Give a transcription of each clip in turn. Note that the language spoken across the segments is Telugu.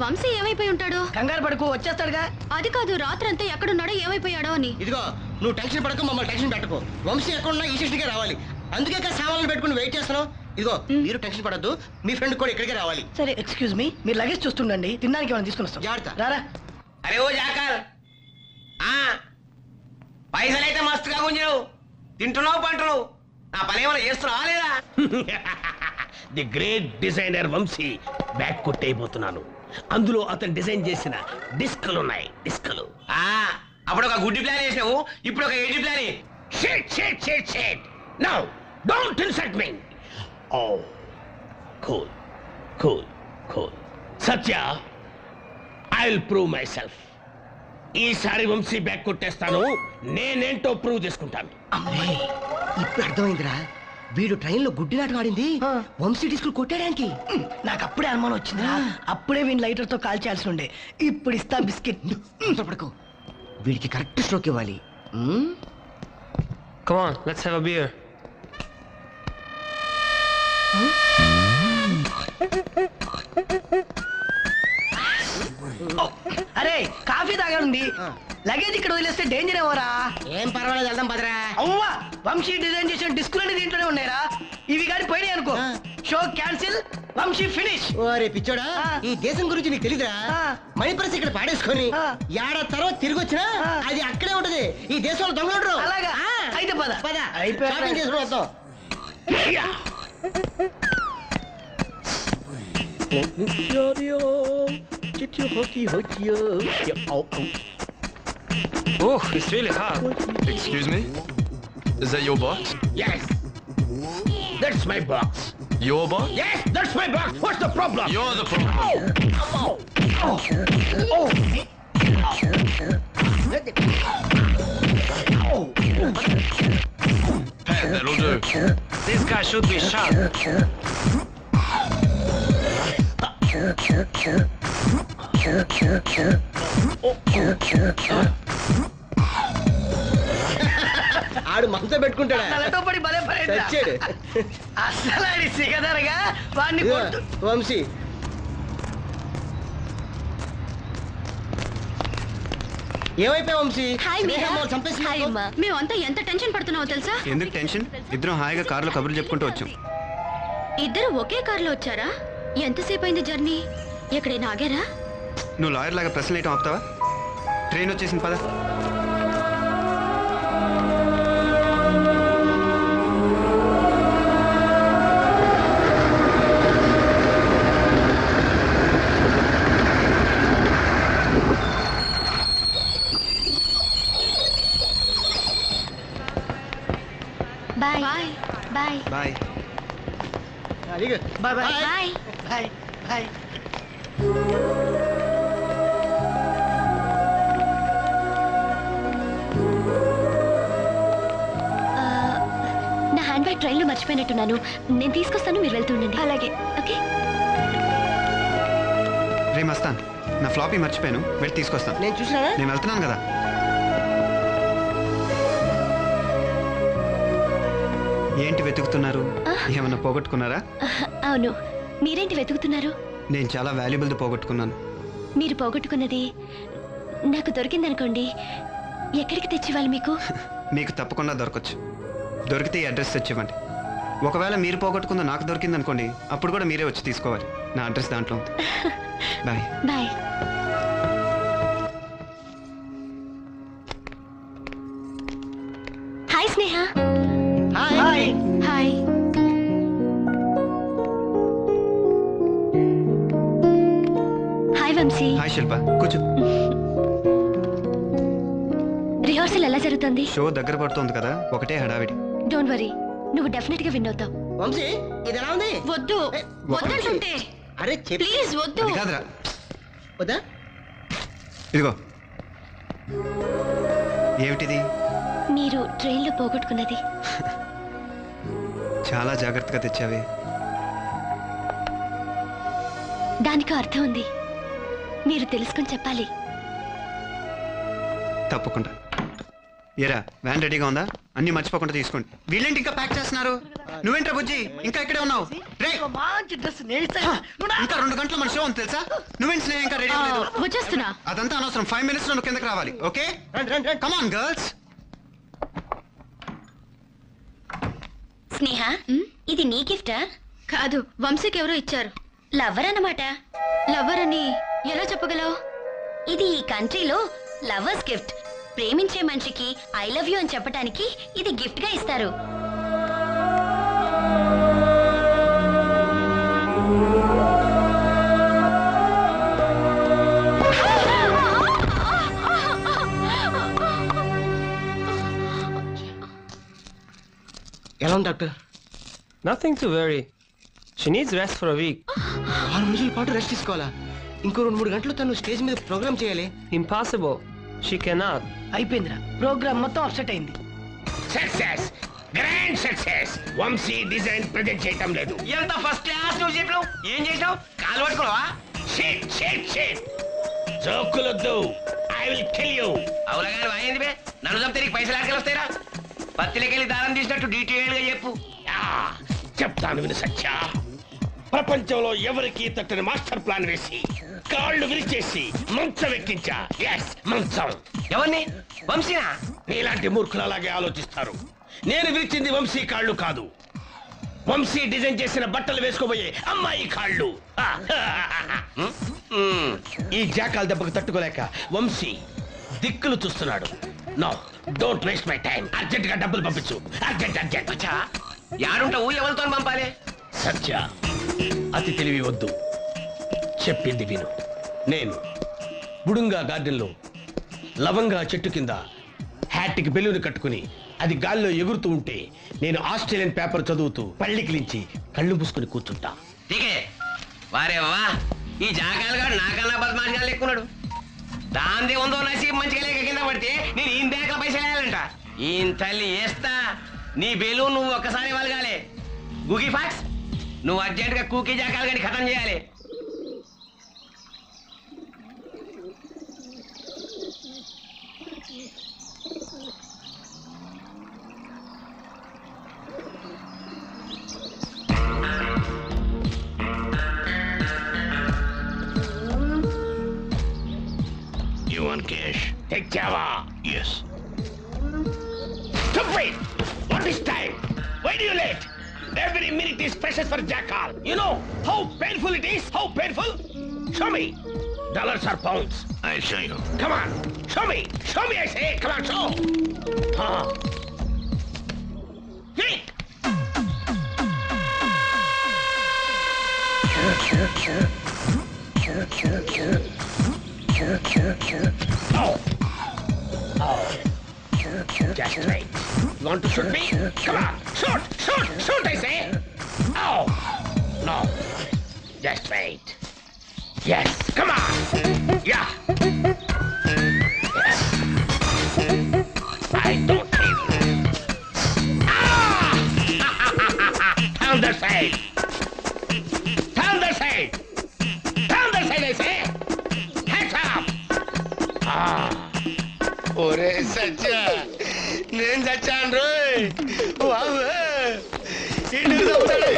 వంశీ ఏమైపోయి ఉంటాడు? కంగారు పడుకో, వచ్చేస్తాడుగా. అది కాదు, రాత్రంతా ఎక్కడున్నాడో ఏమైపోయాడో అని. ఇదిగో నువ్వు టెన్షన్ పడకు, మమ్మల్ని టెన్షన్ పెట్టుకో. వంశీ ఎక్కడున్నా ఈ స్టేషన్కే రావాలి. అందుకే సామాన్లు పెట్టుకుని వెయిట్ చేస్తున్నావు. ఇదిగో మీరు టెన్షన్ పడద్దు, మీ ఫ్రెండ్ కూడా ఇక్కడికే రావాలి. సరే, ఎక్స్క్యూజ్ మీ, మీరు లగేజ్ చూస్తుండండి, తినడానికి ఏమైనా తీసుకుని వస్తాం. జాగ్రత్త. రారా. అరే ఓ జాకర్, పైసలైతే మస్తుగా గుంజవు, తింటున్నావు పంటున్నావు, నా పని ఏమైనా చేస్తున్నావా లేదా? The great designer Vamshi bag కొట్టేయబోతున్నాను. అందులో అతను డిజైన్ చేసిన డిస్కులు ఉన్నాయి. డిస్కులు అప్పుడు ఒక గుడ్డి ప్లాన్ చేసావు, ఇప్పుడు ఒక ఎడ్డి plan. Shit shit shit shit. Now don't insult me. Oh cool cool cool. Satya, I will prove myself. ఈసారి వంశీ బ్యాగ్ కొట్టేస్తాను, నేనేంటో ప్రూవ్ చేసుకుంటాను. ఇప్పుడు అర్థమైందిరా, వీడు ట్రైన్ లో గుడ్డి నాటకం ఆడింది వంశీ డిస్కులు కొట్టడానికి. నాకు అప్పుడే అనుమానం వచ్చింది. అప్పుడే వీని లైటర్ తో కాల్ చేయాల్సి ఉండే. ఇప్పుడు ఇస్తా బిస్కెట్. పడుకో, వీడికి కరెక్ట్ స్ట్రోక్ ఇవ్వాలి. Come on, let's have a beer. అరే, కాఫీ తాగనుంది. లగేజ్ ఇక్కడ వదిలేస్తే డేంజర్ ఏమోరా. ఏం పర్వాలేదు, వెళ్దాం పదరా. అవ్వా, వంశీ డిజైన్ చేసిన డిస్కులన్నీ దీంట్లోనే ఉన్నాయిరా. ఇవి కానీ పోయినాయి అనుకో, షో క్యాన్సిల్, వంశీ ఫినిష్. ఓరే పిచ్చోడా, ఈ దేశం గురించి నీకు తెలీదురా. మణిపరస్ ఇక్కడ పాడేసుకొని ఏడా తర్వాత తిరిగి వచ్చినా అది అక్కడే ఉంటది. ఈ దేశంలో దొంగలు. అలాగా అయితే పద పద, అయిపోయి షాపింగ్ చేసుకుని వస్తాం. Oh, it's really hot. Excuse me? Is that your box? Yes, that's my box. Your box? Yes, that's my box. What's the problem? You're the problem. Hey, that'll do. This guy should be shot. ఆడు మనతో పెట్టుకుంటాడా? తలతో పడి భలే పడేదిరా. చచ్చాడు. అసలు ఆడి సిగదరగా వాడిని కొట్టు. వంశీ, ఏమైపోయా వంశీ? హాయ్ మీరా. చంపేసి హాయ్ అమ్మా. మేమంతా ఎంత టెన్షన్ పడుతున్నావో తెలుసా? ఎందుకు టెన్షన్? ఇద్దరం హాయిగా కారులో కబుర్లు చెప్పుకుంటూ వచ్చాం. ఇద్దరు ఒకే కారులో వచ్చారా? ఎంతసేపు అయింది జర్నీ? ఎక్కడైనా ఆగారా? నువ్వు లాయర్ లాగా ప్రశ్నలు వేయటం ఆపుతావా? ట్రైన్ వచ్చేసింది, పద. Bye bye bye. Bye bye bye. Bye bye. నా హ్యాండ్ బ్యాగ్ ట్రైన్లో మర్చిపోయినట్టున్నాను. నేను తీసుకొస్తాను, మీరు వెళ్తుండండి. అలాగే. ఓకే. రే మస్తాన్, నా ఫ్లాపీ మర్చిపోయాను, వెళ్ళి తీసుకొస్తాను. నేను చూసినా నేను వెళ్తున్నాను కదా. ఏంటి వెతుకుతున్నారు? ఏమన్నా పోగొట్టుకున్నారా? అవును, మీరేంటి వెతుకుతున్నారు? నేను చాలా వాల్యుబుల్ది పోగొట్టుకున్నాను. మీరు పోగొట్టుకున్నది నాకు దొరికిందనుకోండి, ఎక్కడికి తెచ్చివ్వాలి మీకు? మీకు తప్పకుండా దొరకచ్చు. దొరికితే ఈ అడ్రస్ తెచ్చివ్వండి. ఒకవేళ మీరు పోగొట్టుకుందో నాకు దొరికింది అనుకోండి, అప్పుడు కూడా మీరే వచ్చి తీసుకోవాలి. నా అడ్రస్ దాంట్లో ఉంది. Bye bye. Hi Sneha. Hi. Hi. Hi Vamshi. Hi Shilpa, కూర్చో. రిహార్సల్ ఎలా జరుగుతుంది? షో దగ్గర పడుతోంది కదా, ఒకటే హడావిడి. డోంట్ వరీ, నువ్వు డెఫినెట్ గా విన్ అవుతావు. వంశీ, ఇది ఎలా ఉంది? వద్దు, వద్దంటుంటే. అరే ప్లీజ్ వద్దు. అది కాదురా, వద్దా? ఇదిగో. ఏమిటిది? మీరు ట్రైన్లో పోగొట్టుకున్నది. చాలా జాగ్రత్తగా తెచ్చావే. దానికి అర్థం ఉంది, మీరు తెలుసుకొని చెప్పాలి. తప్పకుండా. ఏరా వ్యాన్ రెడీగా ఉందా? అన్ని మర్చిపోకుండా తీసుకోండి. వీళ్ళేంటి ఇంకా ప్యాక్ చేస్తున్నారు? నువ్వేంట్రా బుజ్జి ఇంకా ఇక్కడే ఉన్నావు? రేయ్, ఒక మంచి డ్రెస్ నేస్తా ఇంకా 2 గంటల మన షో ఉంది తెలుసా? నువ్వేంటి స్నేహ ఇంకా రెడీ అవ్వలేదు? వచ్చేస్తున్నా. అదంతా అనవసరం. 5 minutes లో నువ్వు కిందకి రావాలి. Okay, come on girls. Sneha, ఇది నీ గిఫ్టా? కాదు, వంశీకి ఎవరో ఇచ్చారు. లవర్ అన్నమాట. లవర్ అని ఎలా చెప్పగలవు? ఇది ఈ కంట్రీలో లవర్స్ గిఫ్ట్. ప్రేమించే మనిషికి ఐ లవ్ యూ అని చెప్పడానికి ఇది గిఫ్ట్ గా ఇస్తారు. ఎలా ఉంది doctor? Nothing to worry. She needs rest for a week. 6 రోజుల పాటు రెస్ట్ తీసుకోవాలా? ఇంకో 2-3 గంటలు తను స్టేజ్ మీద ప్రోగ్రామ్ చేయాలి. Impossible. She cannot. అయిపోయిందిరా, ప్రోగ్రామ్ మొత్తం అప్సెట్ అయింది. Success, grand success. Vamshi design present చేయటం లేదు. ఎంత ఫస్ట్ క్లాస్ నువ్వు చెప్పినావు. ఏం చేసినావు? కాలు పట్టుకున్నావా? Shit shit shit. జోకులొద్దు. I will kill you. అవులగాని వాయింది బే. నన్ను చంపితే నీకు పైసలు ఆడకెళ్ళి వస్తాయిరా. పత్తిలకెళ్ళి దారం తీసినట్టు డీటెయిల్ గా చెప్పు. చెప్తాను విను సత్య. ప్రపంచంలో ఎవరికి తట్టని మాస్టర్ ప్లాన్ వేసి కాళ్ళు విరిచేసి మంచం ఎక్కించా. ఎస్, మంచం. ఎవరిని? వంశీనా? నీలాంటి మూర్ఖులు అలాగే ఆలోచిస్తారు. నేను విరిచింది వంశీ కాళ్ళు కాదు, వంశీ డిజైన్ చేసిన బట్టలు వేసుకోబోయే అమ్మాయి కాళ్ళు. ఈ జాకాల దెబ్బకు తట్టుకోలేక వంశీ దిక్కులు చూస్తున్నాడు. No, don't waste my time. Urgent గా డబ్బులు పంపించు. Urgent urgent. అచ్చా, యాడుంటావు? ఎవరితో పంపాలి? సత్య, అతి తెలివి వద్దు, చెప్పింది విను. నేను బుడుంగా గార్డెన్లో లవంగా చెట్టు కింద హ్యాట్కి బెలూన్ కట్టుకుని అది గాల్లో ఎగురుతూ ఉంటే నేను ఆస్ట్రేలియన్ పేపర్ చదువుతూ పళ్ళికిలించి కళ్ళు మూసుకుని కూర్చుంటా. ఠీకే. వారే వా, ఈ జాగాలు గారు నాకన్నా బద్మాషిగా లెక్కున్నాడు. దాందే ఉందో నసీబ్ మంచిగా లేక కింద పడితే నేను ఈయన బ్యాంకులో పైసలు వేయాలంట. ఈయన తల్లి వేస్తా. నీ బెలూన్ నువ్వు ఒక్కసారి వలగాలి. గూగీ ఫాక్స్, నువ్వు అర్జెంటుగా కూకీ జాకాలు కానీ ఖతం చేయాలి. You want cash? తెచ్చావా? Yes. Stupid! What is time? Why do you late? Every minute is precious for jackal. You know how painful it is? How painful? Show me. Dollars or pounds? I'll show you. Come on. Show me. Show me, I say. Come on, show. Quick. Oh. Just wait. You want to shoot me? Come on. Shoot, shoot, shoot, I say. Oh. No. Just wait. Yes. Come on. Yeah. Yes. I don't leave you. Ah! Down the side. Down the side. Down the side, I say. Hands up. Ah. ఒరే సత్య, నేను చచ్చాను రోయ్. బాబు ఇంటికి తప్పుతాడు.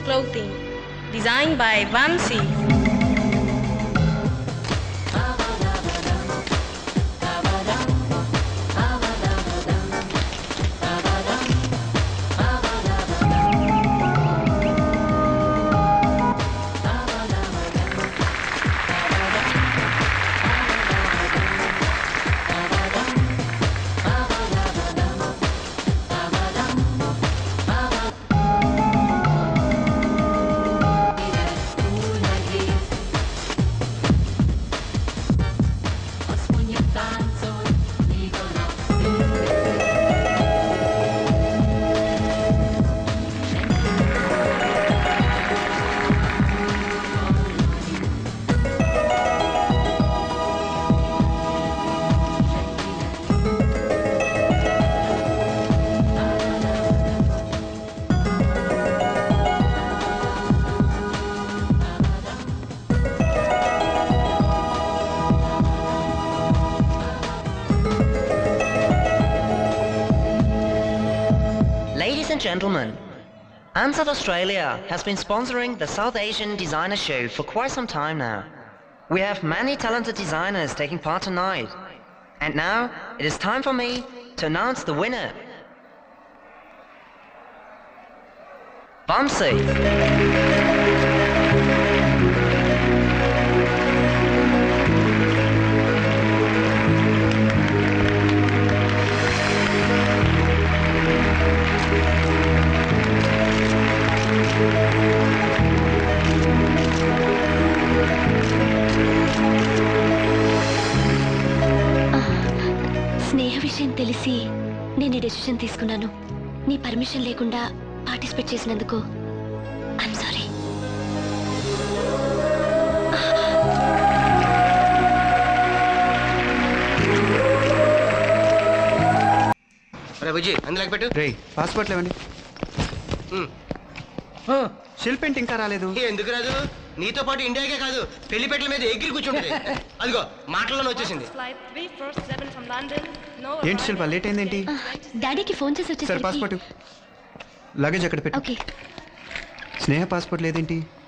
Clothing, designed by Vamsi. and gentlemen, Ansat Australia has been sponsoring the South Asian Designer Show for quite some time now. We have many talented designers taking part tonight. And now, it is time for me to announce the winner. Vamsi. స్నేహ విషయం తెలిసి నేను డెసిషన్ తీసుకున్నాను. నీ పర్మిషన్ లేకుండా పార్టిసిపేట్ చేసినందుకు ఐఎమ్ సారీ. రే విజయ్ అందులోకి పెట్టు. రే పాస్పోర్ట్ లేవండి. శిల్పేంటి ఇంకా రాలేదు. ఎందుకు రాదు? నీతో పాటు ఇండియాకే కాదు పెళ్లిపెట్ల మీద ఎగిరి కూర్చుంటుంది. అదిగో మాటల్లోనే వచ్చేసింది. Flight 347 from London. No ఏంటి శిల్ప లేట్ అయిందేంటి? డాడీకి ఫోన్ చేసి సరే వచ్చేసరికి పాస్పోర్ట్ లగేజ్ అక్కడ పెట్టు. ఓకే. స్నేహ పాస్పోర్ట్ లేదేంటి?